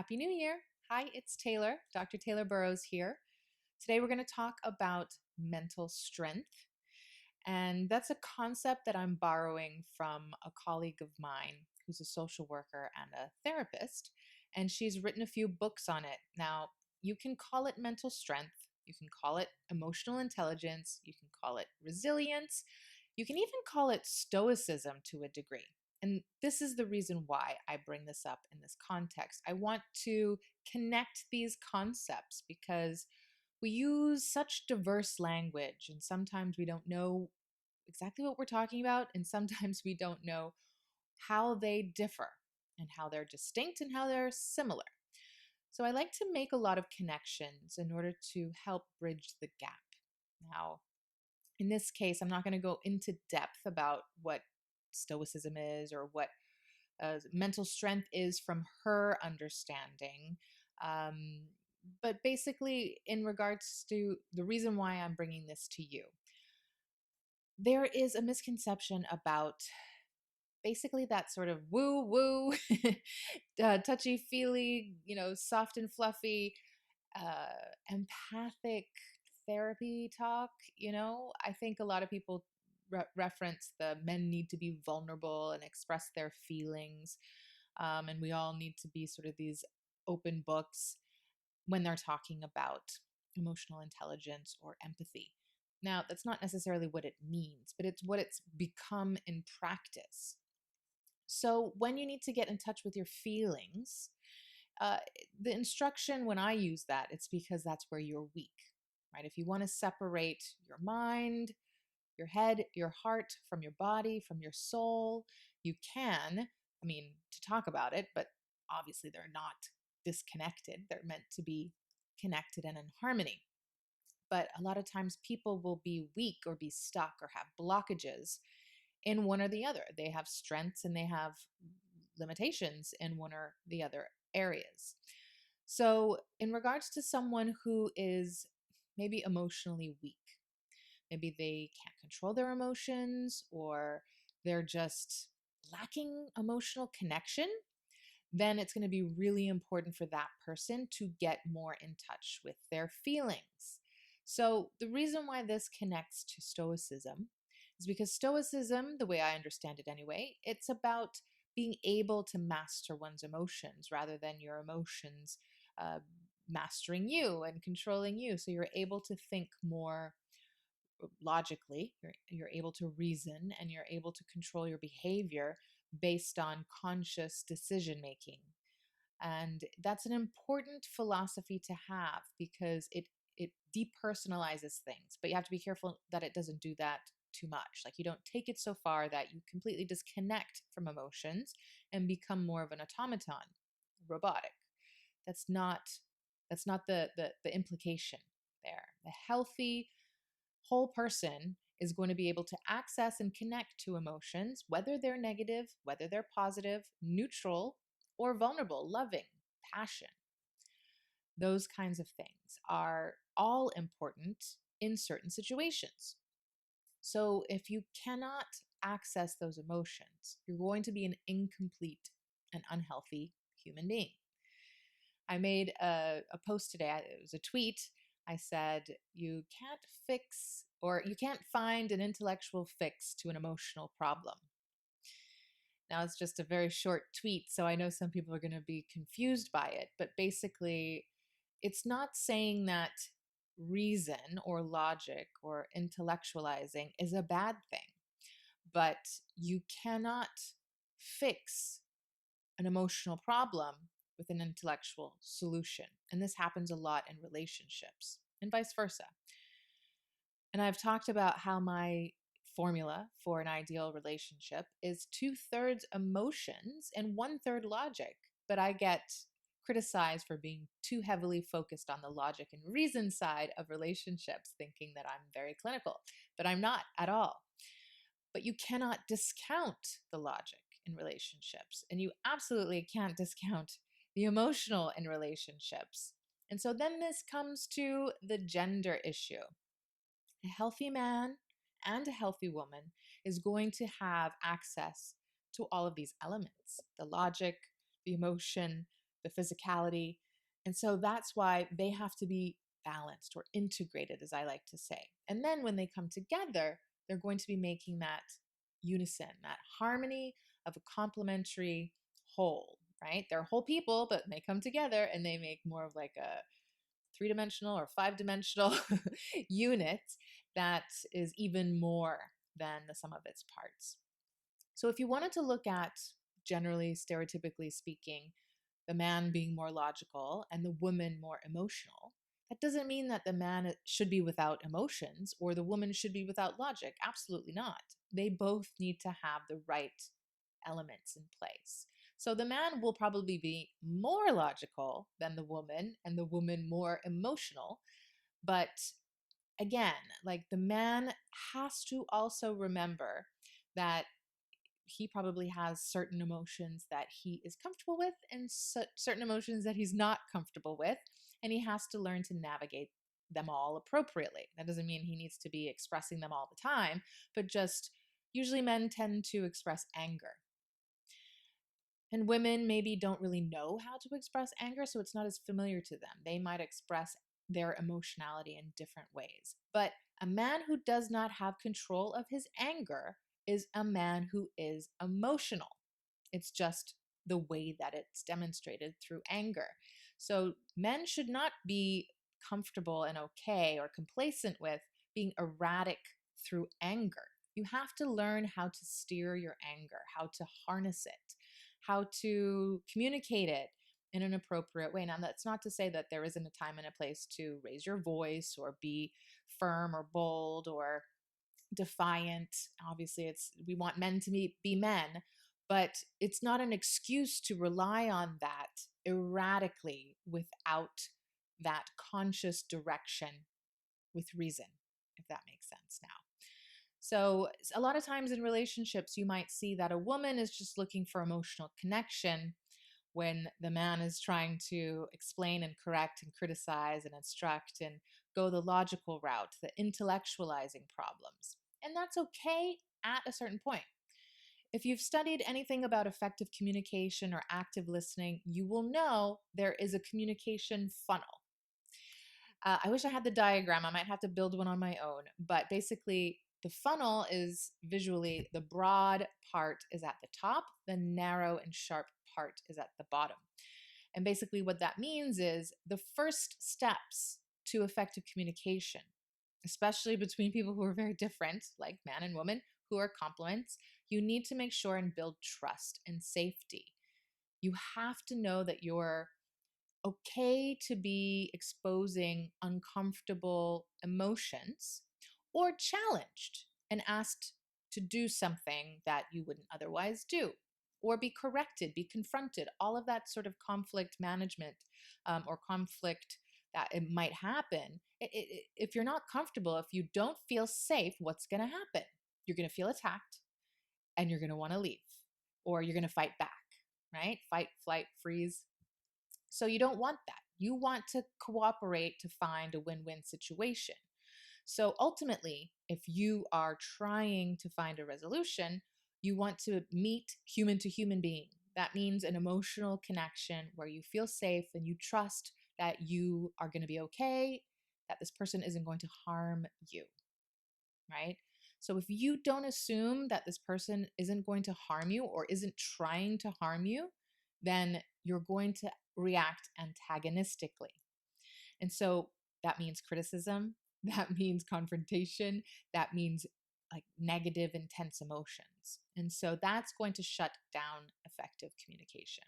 Happy New Year. Hi, it's Taylor, Dr. Taylor Burrows here. Today we're going to talk about mental strength. And that's a concept that I'm borrowing from a colleague of mine who's a social worker and a therapist. And she's written a few books on it. Now, you can call it mental strength, you can call it emotional intelligence, you can call it resilience, you can even call it stoicism to a degree. And this is the reason why I bring this up in this context. I want to connect these concepts because we use such diverse language, and sometimes we don't know exactly what we're talking about, and sometimes we don't know how they differ and how they're distinct and how they're similar. So I like to make a lot of connections in order to help bridge the gap. Now, in this case, I'm not going to go into depth about what Stoicism is or what mental strength is from her understanding. Um, but basically, in regards to the reason why I'm bringing this to you, there is a misconception about basically that sort of woo woo, touchy feely, soft and fluffy, empathic therapy talk. I think a lot of people reference the men need to be vulnerable and express their feelings. And we all need to be sort of these open books when they're talking about emotional intelligence or empathy. Now, that's not necessarily what it means, but it's what it's become in practice. So, when you need to get in touch with your feelings, uh, the instruction when I use that, it's because that's where you're weak, right? If you want to separate your mind, your head, your heart from your body, from your soul, you can. I mean, to talk about it, but obviously they're not disconnected. They're meant to be connected and in harmony. But a lot of times people will be weak or be stuck or have blockages in one or the other. They have strengths and they have limitations in one or the other areas. So, in regards to someone who is maybe emotionally weak, maybe they can't control their emotions or they're just lacking emotional connection, then it's going to be really important for that person to get more in touch with their feelings. So, the reason why this connects to Stoicism is because Stoicism, the way I understand it anyway, it's about being able to master one's emotions rather than your emotions uh, mastering you and controlling you. So, you're able to think more logically, you're able to reason and you're able to control your behavior based on conscious decision making. And that's an important philosophy to have because it depersonalizes things, but you have to be careful that it doesn't do that too much. Like you don't take it so far that you completely disconnect from emotions and become more of an automaton, robotic. That's not the implication there. The healthy whole person is going to be able to access and connect to emotions, whether they're negative, whether they're positive, neutral, or vulnerable, loving, passion. Those kinds of things are all important in certain situations. So if you cannot access those emotions, you're going to be an incomplete and unhealthy human being. I made a post today, it was a tweet. I said, you can't fix or you can't find an intellectual fix to an emotional problem. Now, it's just a very short tweet, so I know some people are going to be confused by it, but basically, it's not saying that reason or logic or intellectualizing is a bad thing, but you cannot fix an emotional problem with an intellectual solution. And this happens a lot in relationships and vice versa. And I've talked about how my formula for an ideal relationship is 2/3 emotions and 1/3 logic. But I get criticized for being too heavily focused on the logic and reason side of relationships, thinking that I'm very clinical, but I'm not at all. But you cannot discount the logic in relationships, and you absolutely can't discount the emotional in relationships. And so then this comes to the gender issue. A healthy man and a healthy woman is going to have access to all of these elements: the logic, the emotion, the physicality. And so that's why they have to be balanced or integrated, as I like to say. And then when they come together, they're going to be making that unison, that harmony of a complementary whole, right? They're whole people, but they come together and they make more of like a three-dimensional or five-dimensional unit that is even more than the sum of its parts. So if you wanted to look at, generally, stereotypically speaking, the man being more logical and the woman more emotional, that doesn't mean that the man should be without emotions or the woman should be without logic. Absolutely not. They both need to have the right elements in place. So the man will probably be more logical than the woman and the woman more emotional. But again, like the man has to also remember that he probably has certain emotions that he is comfortable with and certain emotions that he's not comfortable with. And he has to learn to navigate them all appropriately. That doesn't mean he needs to be expressing them all the time, but just usually men tend to express anger. And women maybe don't really know how to express anger, so it's not as familiar to them. They might express their emotionality in different ways. But a man who does not have control of his anger is a man who is emotional. It's just the way that it's demonstrated through anger. So men should not be comfortable and okay or complacent with being erratic through anger. You have to learn how to steer your anger, how to harness it, how to communicate it in an appropriate way. Now, that's not to say that there isn't a time and a place to raise your voice or be firm or bold or defiant. Obviously, we want men to be men, but it's not an excuse to rely on that erratically without that conscious direction with reason, if that makes sense now. So, a lot of times in relationships, you might see that a woman is just looking for emotional connection when the man is trying to explain and correct and criticize and instruct and go the logical route, the intellectualizing problems. And that's okay at a certain point. If you've studied anything about effective communication or active listening, you will know there is a communication funnel. I wish I had the diagram. I might have to build one on my own. But basically, the funnel is visually the broad part is at the top, the narrow and sharp part is at the bottom. And basically, what that means is the first steps to effective communication, especially between people who are very different, like man and woman, who are complements, you need to make sure and build trust and safety. You have to know that you're okay to be exposing uncomfortable emotions or challenged and asked to do something that you wouldn't otherwise do, or be corrected, be confronted, all of that sort of conflict management or conflict that it might happen. If you're not comfortable, if you don't feel safe, what's going to happen? You're going to feel attacked and you're going to want to leave, or you're going to fight back, right? Fight, flight, freeze. So you don't want that. You want to cooperate to find a win-win situation. So ultimately, if you are trying to find a resolution, you want to meet human to human being. That means an emotional connection where you feel safe and you trust that you are going to be okay, that this person isn't going to harm you, right? So if you don't assume that this person isn't going to harm you or isn't trying to harm you, then you're going to react antagonistically. And so that means criticism, that means confrontation, that means like negative, intense emotions. And so that's going to shut down effective communication.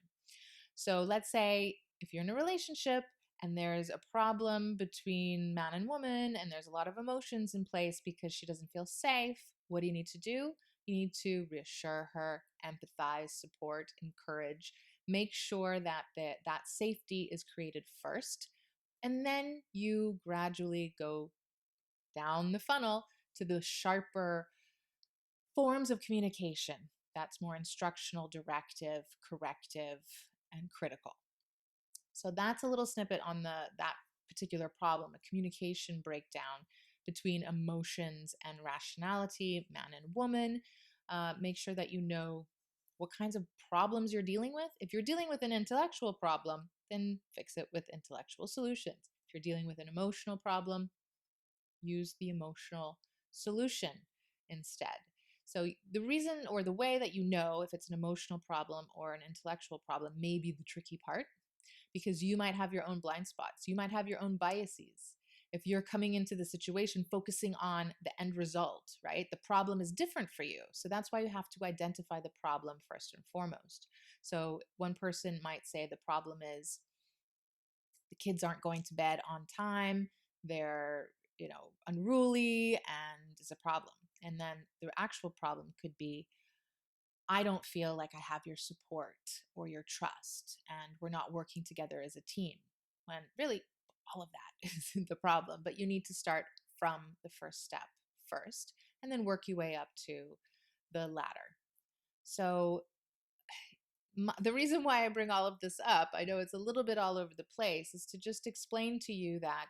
So let's say if you're in a relationship and there's a problem between man and woman and there's a lot of emotions in place because she doesn't feel safe, what do you need to do? You need to reassure her, empathize, support, encourage, make sure that that safety is created first. And then you gradually go down the funnel to the sharper forms of communication. That's more instructional, directive, corrective, and critical. So that's a little snippet on that particular problem, a communication breakdown between emotions and rationality, man and woman. Make sure that you know what kinds of problems you're dealing with. If you're dealing with an intellectual problem, then fix it with intellectual solutions. If you're dealing with an emotional problem, use the emotional solution instead. So, the reason or the way that you know if it's an emotional problem or an intellectual problem may be the tricky part, because you might have your own blind spots. You might have your own biases. If you're coming into the situation focusing on the end result, right? The problem is different for you. So that's why you have to identify the problem first and foremost. So one person might say the problem is the kids aren't going to bed on time, they're, unruly, and it's a problem. And then the actual problem could be, I don't feel like I have your support or your trust, and we're not working together as a team. When really, all of that isn't the problem, but you need to start from the first step first and then work your way up to the ladder. So, the reason why I bring all of this up, I know it's a little bit all over the place, is to just explain to you that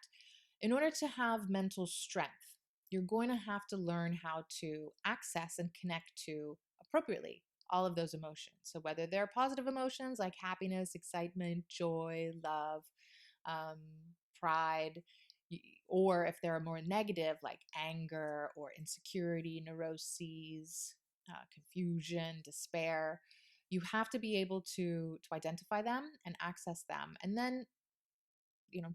in order to have mental strength, you're going to have to learn how to access and connect to appropriately all of those emotions. So, whether they're positive emotions like happiness, excitement, joy, love, um, pride, or if they're more negative like anger or insecurity, neuroses, confusion, despair, you have to be able to identify them and access them, and then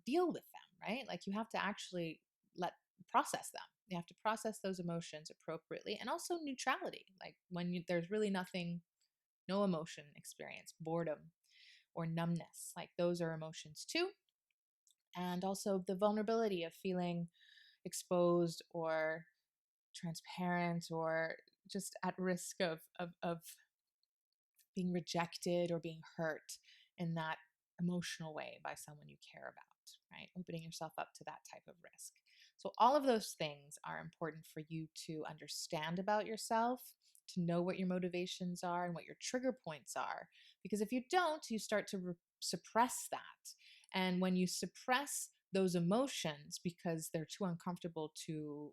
deal with them, right? Like, you have to actually let process them. You have to process those emotions appropriately, and also neutrality, like when there's really nothing, no emotion experience, boredom or numbness, like those are emotions too. And also the vulnerability of feeling exposed or transparent or just at risk of being rejected or being hurt in that emotional way by someone you care about, right? Opening yourself up to that type of risk. So, all of those things are important for you to understand about yourself, to know what your motivations are and what your trigger points are. Because if you don't, you start to suppress that. And when you suppress those emotions because they're too uncomfortable to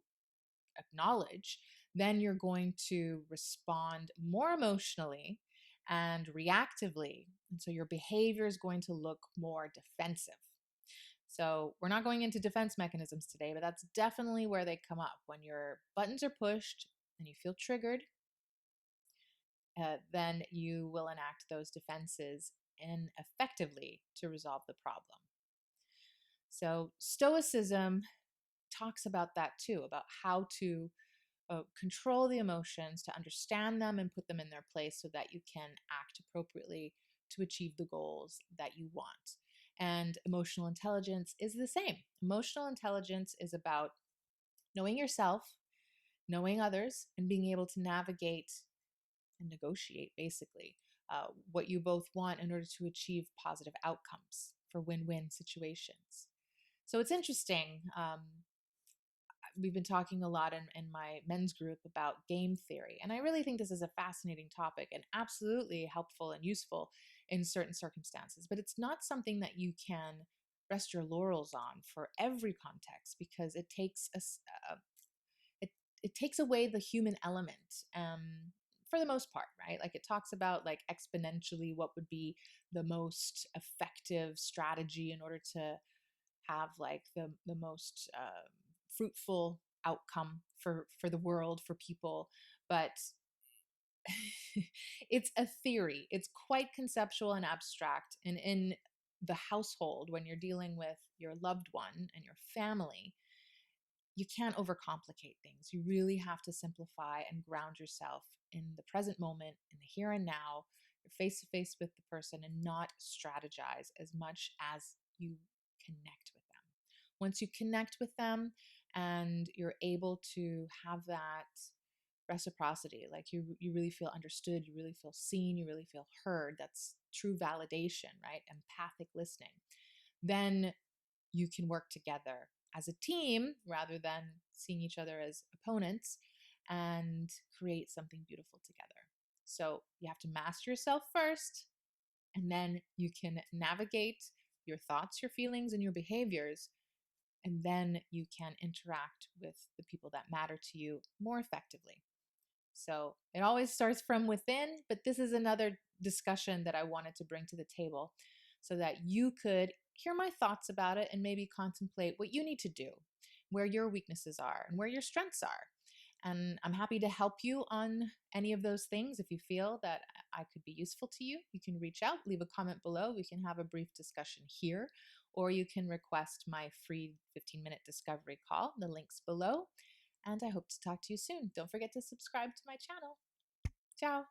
acknowledge, then you're going to respond more emotionally and reactively. And so your behavior is going to look more defensive. So we're not going into defense mechanisms today, but that's definitely where they come up. When your buttons are pushed and you feel triggered, then you will enact those defenses effectively to resolve the problem. So Stoicism talks about that too, about how to control the emotions, to understand them and put them in their place so that you can act appropriately to achieve the goals that you want. And emotional intelligence is the same. Emotional intelligence is about knowing yourself, knowing others, and being able to navigate and negotiate basically what you both want in order to achieve positive outcomes for win-win situations. So it's interesting. We've been talking a lot in my men's group about game theory. And I really think this is a fascinating topic and absolutely helpful and useful in certain circumstances. But it's not something that you can rest your laurels on for every context, because it takes it takes away the human element. For the most part, right? Like, it talks about like exponentially what would be the most effective strategy in order to have like the most fruitful outcome for the world, for people. But it's a theory. It's quite conceptual and abstract. And in the household, when you're dealing with your loved one and your family, you can't overcomplicate things. You really have to simplify and ground yourself in the present moment, in the here and now. You're face to face with the person and not strategize as much as you connect with them. Once you connect with them and you're able to have that reciprocity, like you really feel understood, you really feel seen, you really feel heard, that's true validation, right? Empathic listening. Then you can work together as a team rather than seeing each other as opponents, and create something beautiful together. So you have to master yourself first, and then you can navigate your thoughts, your feelings, and your behaviors. And then you can interact with the people that matter to you more effectively. So it always starts from within, but this is another discussion that I wanted to bring to the table so that you could hear my thoughts about it and maybe contemplate what you need to do, where your weaknesses are and where your strengths are. And I'm happy to help you on any of those things. If you feel that I could be useful to you, you can reach out, leave a comment below. We can have a brief discussion here, or you can request my free 15-minute discovery call. The link's below. And I hope to talk to you soon. Don't forget to subscribe to my channel. Ciao.